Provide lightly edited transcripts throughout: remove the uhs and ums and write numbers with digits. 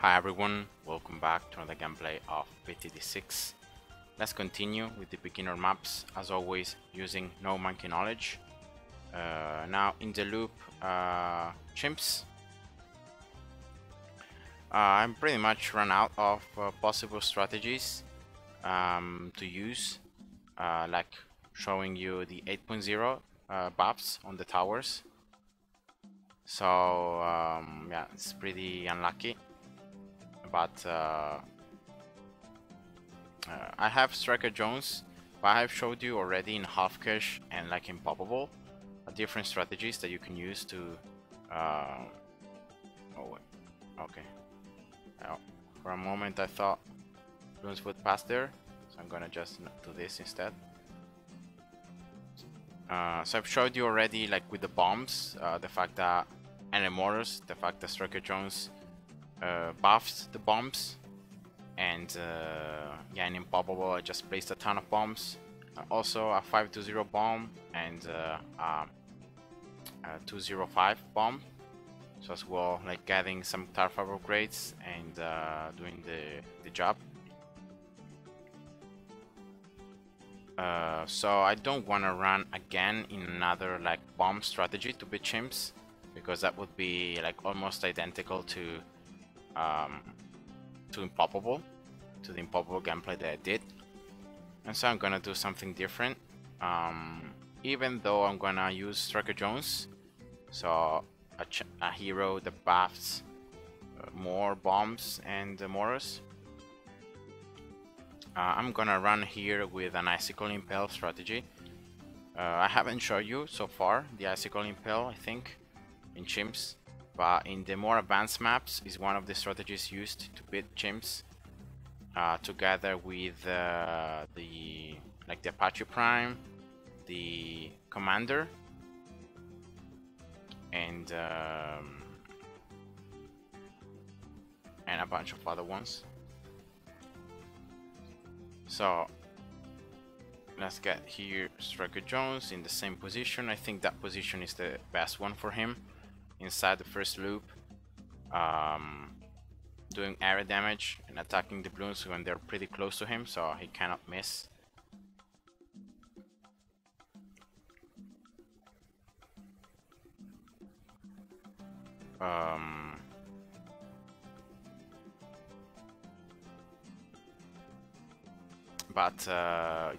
Hi everyone, welcome back to another gameplay of PTD6. Let's continue with the beginner maps, as always using no monkey knowledge. Now in the loop, Chimps. I'm pretty much run out of possible strategies to use, like showing you the 8.0 buffs on the towers. So yeah, it's pretty unlucky. But I have Striker Jones, but I have showed you already in Half Cash and like in Poppable different strategies that you can use to oh wait, okay. For a moment I thought Bloons would pass there, so I'm gonna just do this instead. So I've showed you already, like with the bombs, the fact that, and the mortars, the fact that Striker Jones buffs the bombs, and yeah, in Impossible I just placed a ton of bombs. Also a 520 bomb and a 205 bomb, so as well, like getting some tar fiber upgrades and doing the job. So I don't want to run again in another like bomb strategy to beat Chimps, because that would be like almost identical to Impossible, to the Impossible gameplay that I did. And so I'm gonna do something different, even though I'm gonna use Striker Jones, so a hero that buffs more bombs and mortars. I'm gonna run here with an Icicle Impel strategy. I haven't shown you so far the Icicle Impel, I think, in Chimps, but in the more advanced maps is one of the strategies used to beat Chimps, together with the Apache Prime, the Commander, and a bunch of other ones. So let's get here Striker Jones in the same position. I think that position is the best one for him, inside the first loop, doing area damage and attacking the Bloons when they're pretty close to him, so he cannot miss.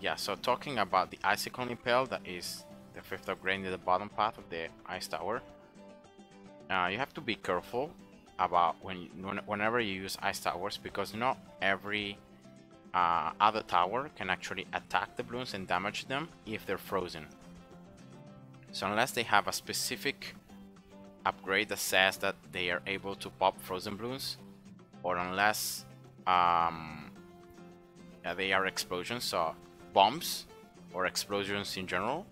Yeah, so talking about the Icicle Impel, that is the 5th upgrade in the bottom path of the Ice Tower, you have to be careful about whenever you use Ice Towers, because not every other tower can actually attack the Bloons and damage them if they're frozen. So unless they have a specific upgrade that says that they are able to pop frozen Bloons, or unless they are explosions, so bombs or explosions in general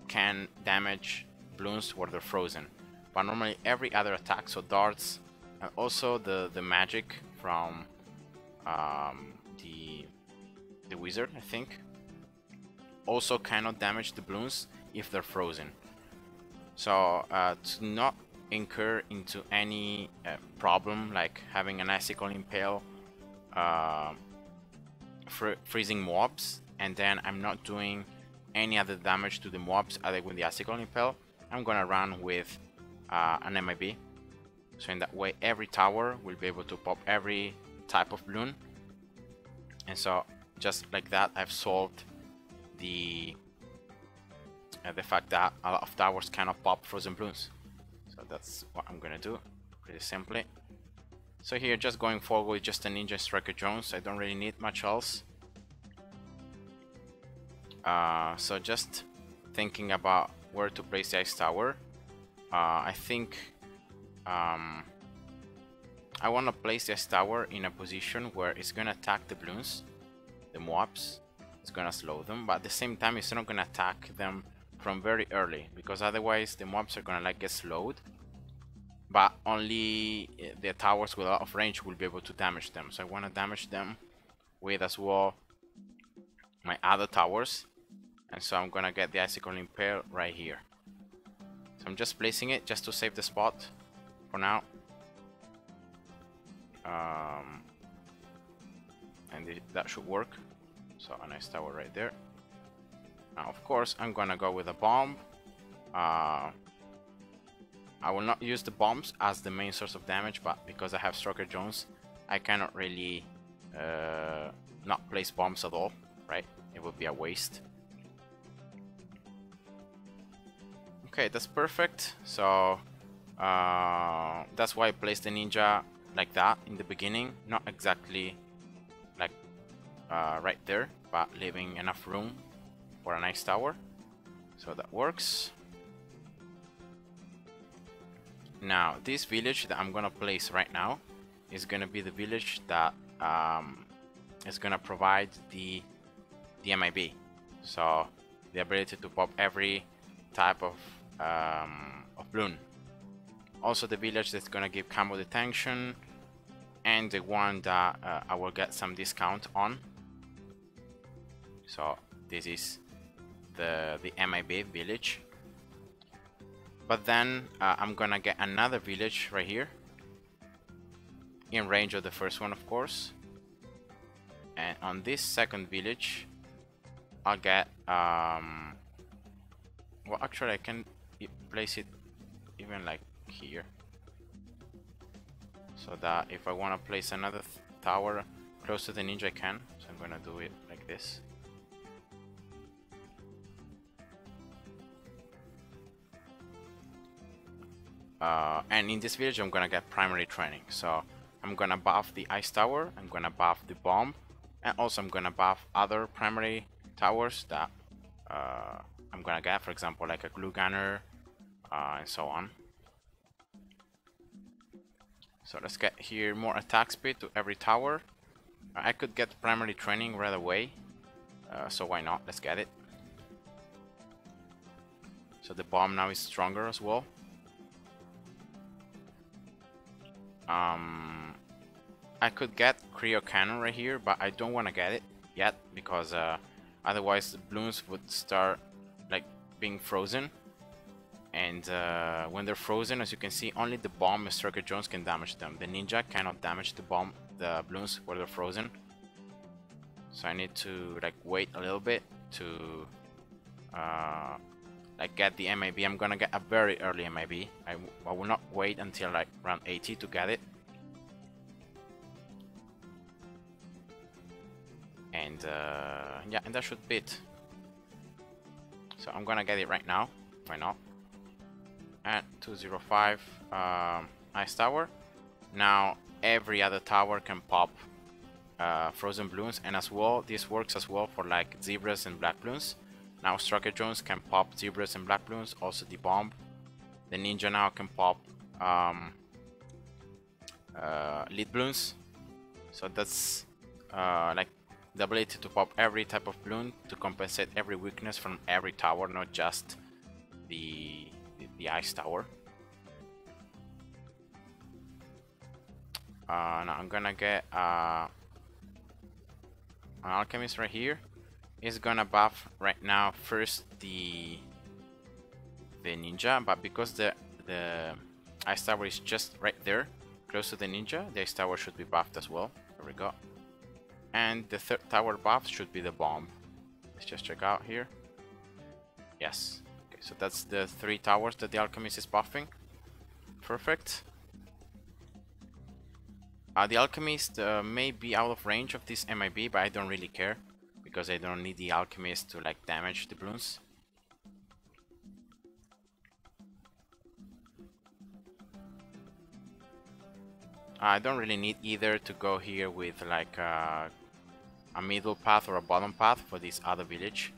can damage Bloons where they're frozen. But normally every other attack, so darts, and also the magic from the wizard, I think, also cannot damage the Bloons if they're frozen. So to not incur into any problem like having an Icicle Impale freezing mobs, and then I'm not doing any other damage to the mobs other than the Icicle Impel, I'm gonna run with an MIB. So in that way every tower will be able to pop every type of Bloon, and so just like that I've solved the fact that a lot of towers cannot pop frozen Bloons. So that's what I'm gonna do, pretty simply. So here, just going forward with just a Ninja Striker Jones, I don't really need much else. So just thinking about where to place the Ice Tower, I think I want to place the Ice Tower in a position where it's gonna attack the Bloons, the mobs, it's gonna slow them, but at the same time it's not gonna attack them from very early, because otherwise the mobs are gonna like get slowed, but only the towers with a lot of range will be able to damage them. So I want to damage them with as well my other towers, and so I'm gonna get the Icicle Impale right here. So I'm just placing it just to save the spot for now. And that should work. So a nice tower right there. Now, of course, I'm gonna go with a bomb. I will not use the bombs as the main source of damage, but because I have Stroker Jones, I cannot really not place bombs at all, right? It would be a waste. Okay, that's perfect. So that's why I placed the ninja like that in the beginning, not exactly like right there, but leaving enough room for a nice tower. So that works. Now, this village that I'm gonna place right now is gonna be the village that is gonna provide the MIB. So the ability to pop every type of bloon. Also the village that's gonna give combo detention, and the one that I will get some discount on. So this is the MIB village. But then I'm gonna get another village right here, in range of the first one, of course. And on this second village, I'll get well, actually I can place it even like here, so that if I want to place another tower close to the ninja, I can. So I'm gonna do it like this. And in this village I'm gonna get primary training, so I'm gonna buff the ice tower, I'm gonna buff the bomb, and also I'm gonna buff other primary towers that I'm gonna get, for example like a glue gunner, and so on. So let's get here more attack speed to every tower. I could get primary training right away, so why not? Let's get it. So the bomb now is stronger as well. I could get Cryo Cannon right here, but I don't want to get it yet because otherwise the balloons would start like being frozen, and when they're frozen, as you can see, only the bomb and Striker Jones can damage them. The ninja cannot damage the balloons where they're frozen. So I need to like wait a little bit to like get the MIB. I'm gonna get a very early MIB. I will not wait until like round 80 to get it. And yeah, and that should be it. So I'm gonna get it right now. Why not? At 205 ice tower. Now every other tower can pop frozen balloons, and as well this works as well for like zebras and black balloons. Now Striker Jones can pop zebras and black balloons, also the bomb. The ninja now can pop lead balloons. So that's like the ability to pop every type of balloon to compensate every weakness from every tower, not just the ice tower. Now I'm gonna get an alchemist right here. Is gonna buff right now first the ninja, but because the ice tower is just right there close to the ninja, the ice tower should be buffed as well. There we go. And the third tower buff should be the bomb. Let's just check out here. Yes. Okay, so that's the 3 towers that the alchemist is buffing. Perfect. The alchemist may be out of range of this MIB, but I don't really care because I don't need the alchemist to like damage the balloons. I don't really need either to go here with like a middle path or a bottom path for this other village.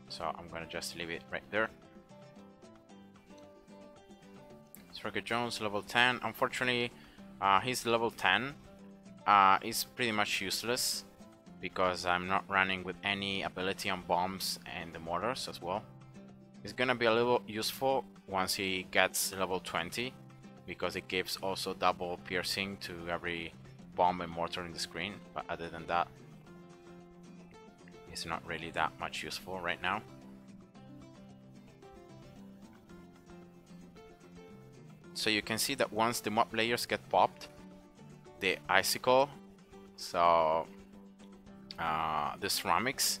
So I'm gonna just leave it right there. Striker Jones, level 10. Unfortunately, his level 10 is pretty much useless because I'm not running with any ability on bombs and the mortars as well. It's gonna be a little useful once he gets level 20 because it gives also double piercing to every bomb and mortar in the screen, but other than that, it's not really that much useful right now. So you can see that once the mob layers get popped, the icicle. So the ceramics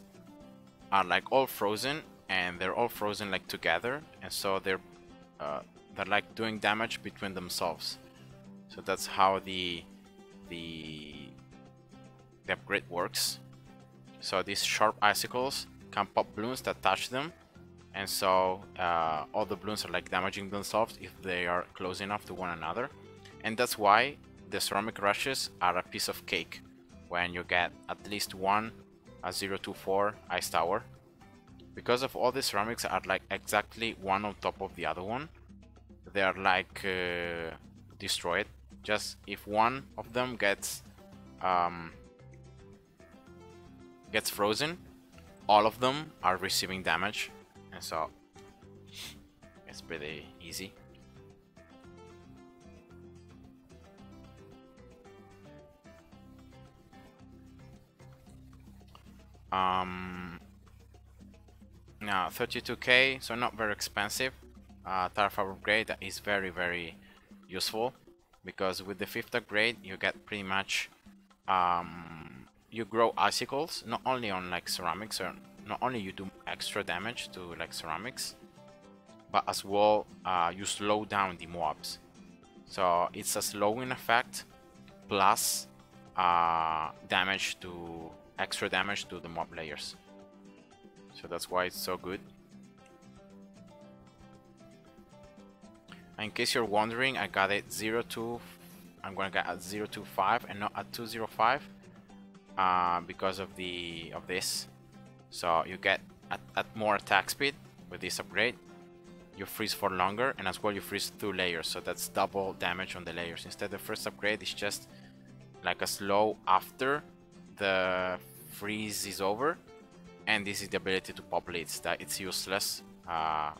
are like all frozen, and they're all frozen like together, and so they're like doing damage between themselves. So that's how the upgrade works. So these sharp icicles can pop balloons that touch them, and so all the balloons are like damaging themselves if they are close enough to one another. And that's why the ceramic rushes are a piece of cake when you get at least one 024 ice tower, because of all the ceramics are like exactly one on top of the other one. They are like destroyed. Just if one of them gets frozen, all of them are receiving damage, and so it's pretty easy. Now 32k, so not very expensive. Tower Fiber upgrade that is very useful, because with the 5th upgrade you get pretty much you grow icicles not only on like ceramics, or not only you do extra damage to like ceramics, but as well you slow down the mobs. So it's a slowing effect plus extra damage to the mob layers. So that's why it's so good. In case you're wondering, I got it 02. I'm gonna get at 025 and not at 205 because of this. So you get at more attack speed with this upgrade. You freeze for longer, and as well you freeze through layers, so that's double damage on the layers. Instead, the first upgrade is just like a slow after the freeze is over, and this is the ability to pop leads. That it's useless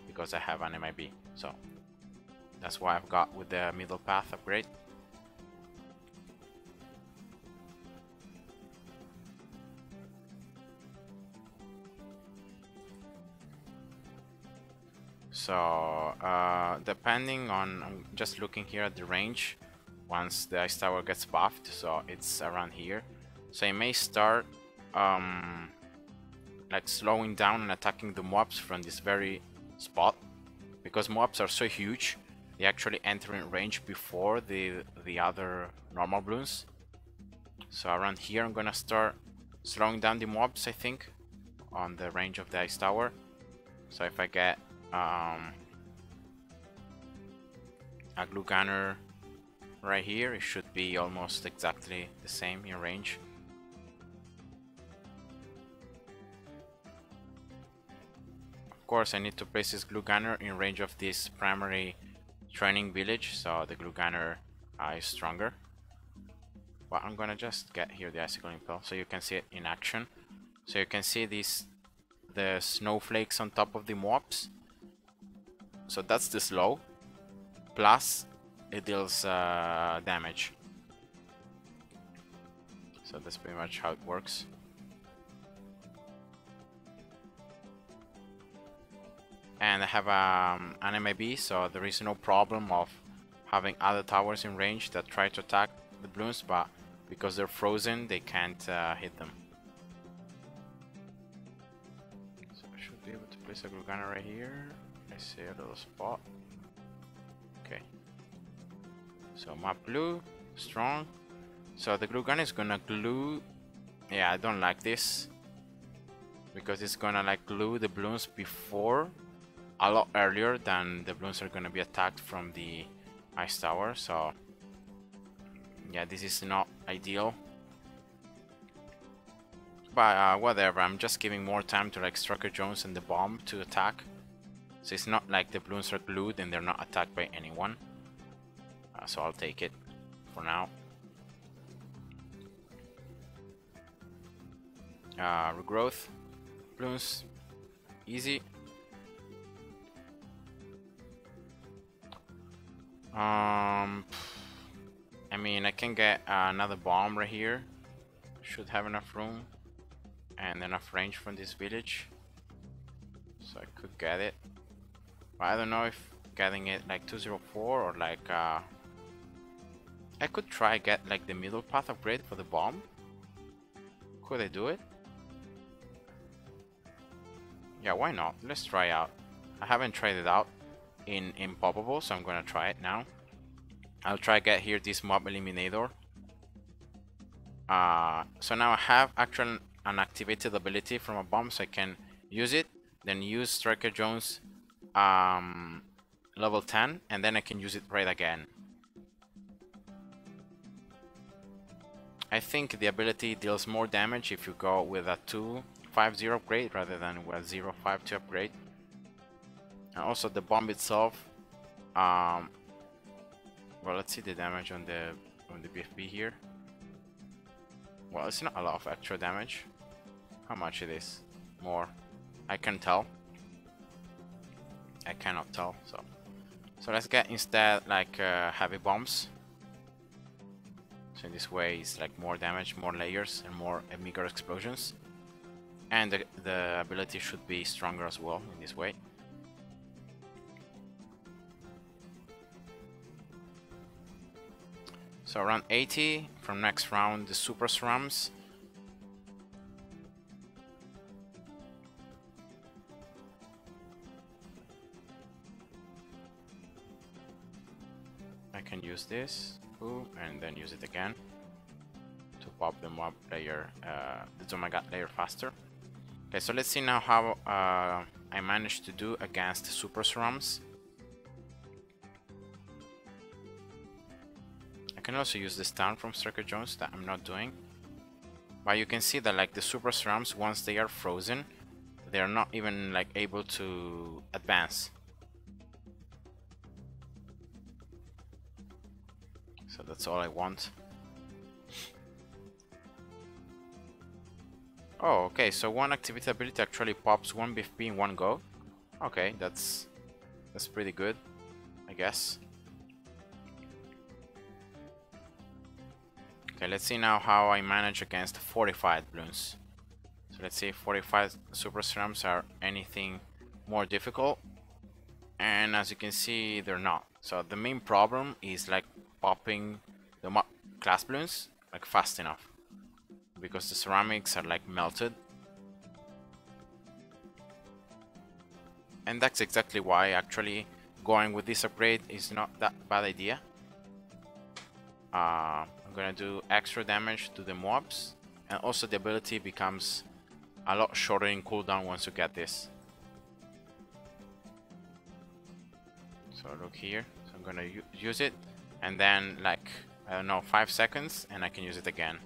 because I have an MIB, so that's why I've got with the middle path upgrade. So depending on, I'm just looking here at the range once the ice tower gets buffed, so it's around here. So I may start like slowing down and attacking the mobs from this very spot, because mobs are so huge they actually enter in range before the other normal balloons. So around here I'm gonna start slowing down the mobs, I think, on the range of the ice tower. So if I get a glue gunner right here, it should be almost exactly the same in range. Of course, I need to place this glue gunner in range of this primary training village, so the glue gunner is stronger. But I'm gonna just get here the icicle impel so you can see it in action. So you can see the snowflakes on top of the mobs. So that's the slow, plus it deals damage. So that's pretty much how it works. And I have an MIB, so there is no problem of having other towers in range that try to attack the balloons, but because they're frozen, they can't hit them. So I should be able to place a glue gunner right here. I see a little spot. Okay. So map glue, strong. So the glue gun is gonna glue. Yeah, I don't like this, because it's gonna like glue the balloons before, a lot earlier than the balloons are gonna be attacked from the ice tower. So yeah, this is not ideal, but whatever. I'm just giving more time to like Strucker Jones and the bomb to attack, so it's not like the balloons are glued and they're not attacked by anyone. So I'll take it for now. Regrowth balloons, easy. I mean, I can get another bomb right here. Should have enough room and enough range from this village, so I could get it. But I don't know if getting it like 204 or like I could try get like the middle path upgrade for the bomb. Could I do it? Yeah, why not? Let's try out. I haven't tried it out in Impoppable, so I'm gonna try it now. I'll try get here this mob eliminator. So now I have actual an activated ability from a bomb, so I can use it, then use Striker Jones level 10, and then I can use it right again. I think the ability deals more damage if you go with a 2-5-0 upgrade rather than with a 0-5-2 upgrade. And also the bomb itself, well, let's see the damage on the BFB here. Well, it's not a lot of extra damage. How much it is? More. I can tell. I cannot tell. So let's get instead like heavy bombs. So in this way, it's like more damage, more layers, and more bigger explosions. And the ability should be stronger as well in this way. So around 80 from next round, the super SRAMs. I can use this, and then use it again to pop the mob layer, the Zomagat layer faster. Okay, so let's see now how I managed to do against the super SRAMs. I can also use the stun from Striker Jones that I'm not doing. But you can see that like the super SRAMs, once they are frozen, they are not even like able to advance. So that's all I want. Oh, okay, so one activity ability actually pops one BFB in one go. Okay, that's pretty good, I guess. Okay, let's see now how I manage against fortified Bloons. So let's see if fortified super SRAMs are anything more difficult. And as you can see, they're not. So the main problem is like popping the class Bloons like fast enough, because the ceramics are like melted. And that's exactly why actually going with this upgrade is not that bad idea. I'm gonna do extra damage to the mobs, and also the ability becomes a lot shorter in cooldown once you get this. So look here, so I'm gonna use it, and then like, I don't know, 5 seconds, and I can use it again.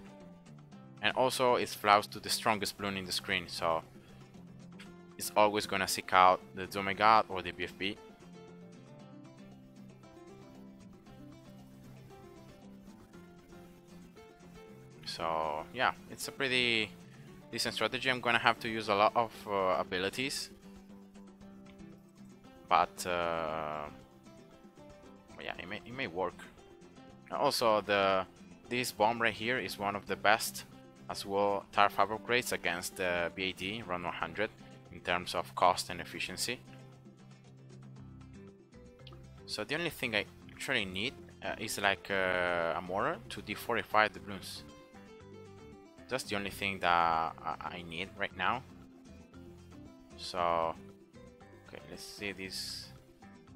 And also it flows to the strongest Bloon in the screen, so it's always gonna seek out the Zomagat or the BFB. So yeah, it's a pretty decent strategy. I'm gonna have to use a lot of abilities, but yeah, it may work. Also, this bomb right here is one of the best as well tar fab upgrades against the BAD run 100 in terms of cost and efficiency. So the only thing I actually need is like a mortar to defortify the Bloons. That's the only thing that I need right now. So okay, let's see this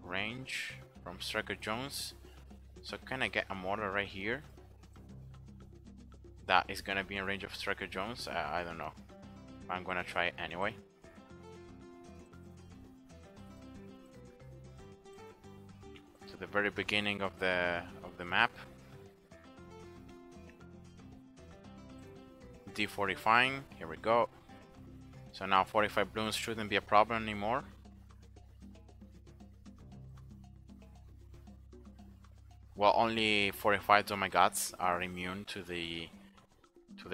range from Striker Jones. So can I get a mortar right here that is gonna be in range of Striker Jones? I don't know. I'm gonna try it anyway. To the very beginning of the map. Defortifying, here we go. So now 45 Bloons shouldn't be a problem anymore. Well, only 45 Zomagats are immune to the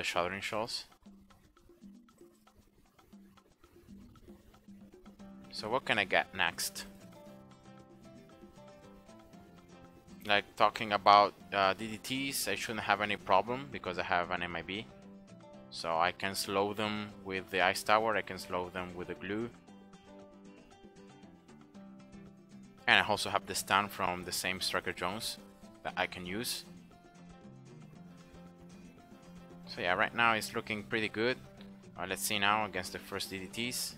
Shuddering Shells. So what can I get next? Like talking about DDTs, I shouldn't have any problem because I have an MIB. So I can slow them with the Ice Tower, I can slow them with the glue. And I also have the stun from the same Striker Jones that I can use. So yeah, right now it's looking pretty good. Let's see now against the first DDTs.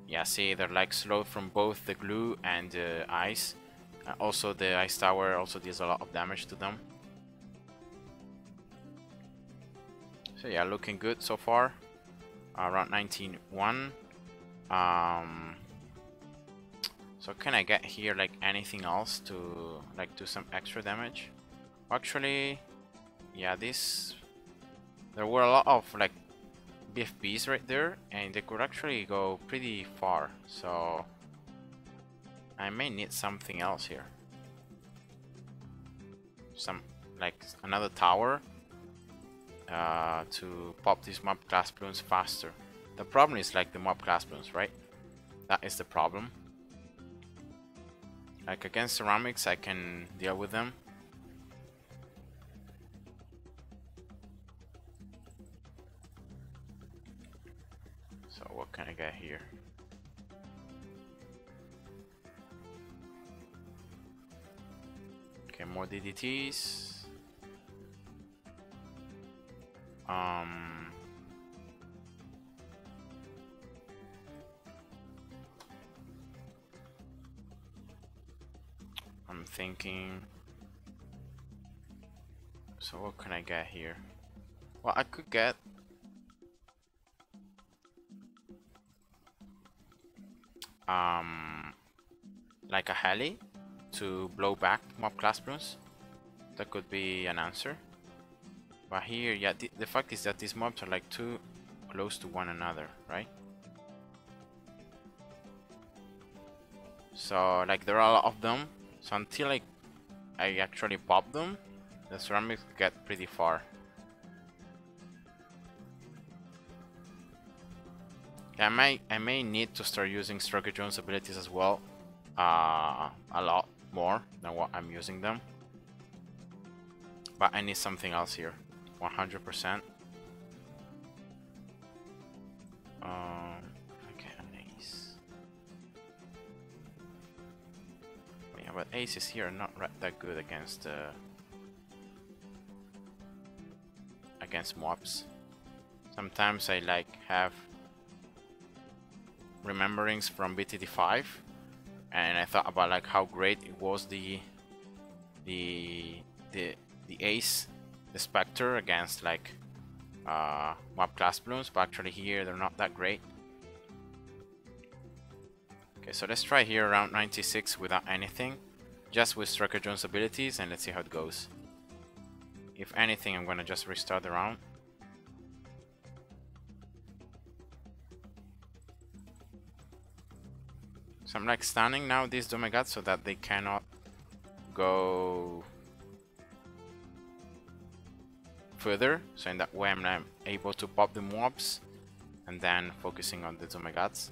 Yeah, see, they're like slowed from both the glue and the ice. Also, the ice tower also deals a lot of damage to them. So yeah, looking good so far. Around 19-1. So can I get here like anything else to like do some extra damage? Actually, yeah, there were a lot of like BFBs right there, and they could actually go pretty far. So I may need something else here. Some like another tower to pop these mob class balloons faster. The problem is like the mob class balloons, right? That is the problem. Like against ceramics, I can deal with them. So what can I get here? Okay, more DDTs. I'm thinking. So what can I get here? Well, I could get like a heli to blow back mob class balloons. That could be an answer. But here, yeah, the fact is that these mobs are like too close to one another, right? So like there are a lot of them. So until like I actually pop them, the ceramics get pretty far. Yeah, I may need to start using Striker Jones abilities as well, a lot more than what I'm using them. But I need something else here, 100%. Okay, an ace. Yeah, but aces here are not that good against mobs. Sometimes I like have rememberings from BTD5, and I thought about like how great it was the ace, the Spectre against like mob class balloons, but actually here they're not that great. Okay, so let's try here around 96 without anything, just with Striker Jones abilities, and let's see how it goes. If anything, I'm gonna just restart the round. So I'm like stunning now these Domegats so that they cannot go further. So in that way I'm able to pop the mobs and then focusing on the Domegats.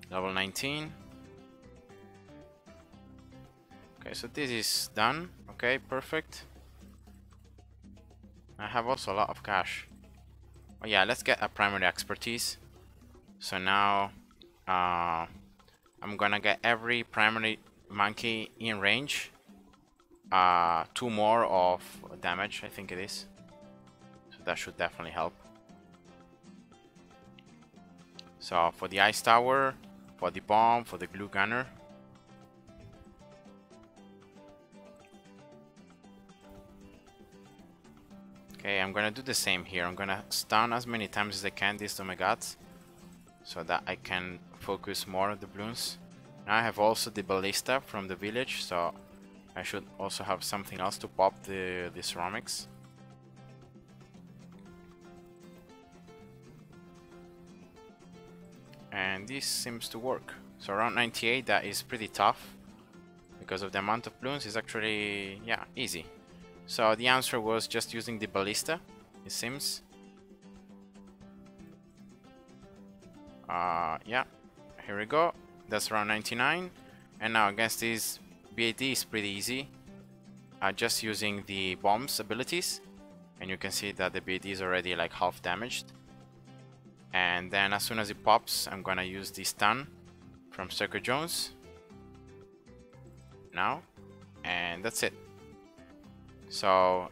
Level 19. Okay, so this is done. Okay, perfect. I have also a lot of cash. Oh yeah, let's get a primary expertise. So now I'm gonna get every primary monkey in range. 2 more of damage, I think it is. So that should definitely help. So for the ice tower, for the bomb, for the glue gunner. Okay, I'm gonna do the same here. I'm gonna stun as many times as I can these Domegats, so that I can focus more on the balloons. Now I have also the ballista from the village, so I should also have something else to pop the ceramics. And this seems to work. So around 98, that is pretty tough because of the amount of balloons. Is actually, yeah, easy. So the answer was just using the ballista, it seems. Yeah, here we go. That's around 99. And now against this BAD is pretty easy. Just using the bombs abilities. And you can see that the BAD is already like half damaged. And then as soon as it pops, I'm gonna use the stun from Striker Jones. Now. And that's it. So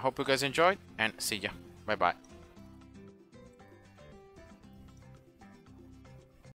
hope you guys enjoyed, and see ya. Bye bye.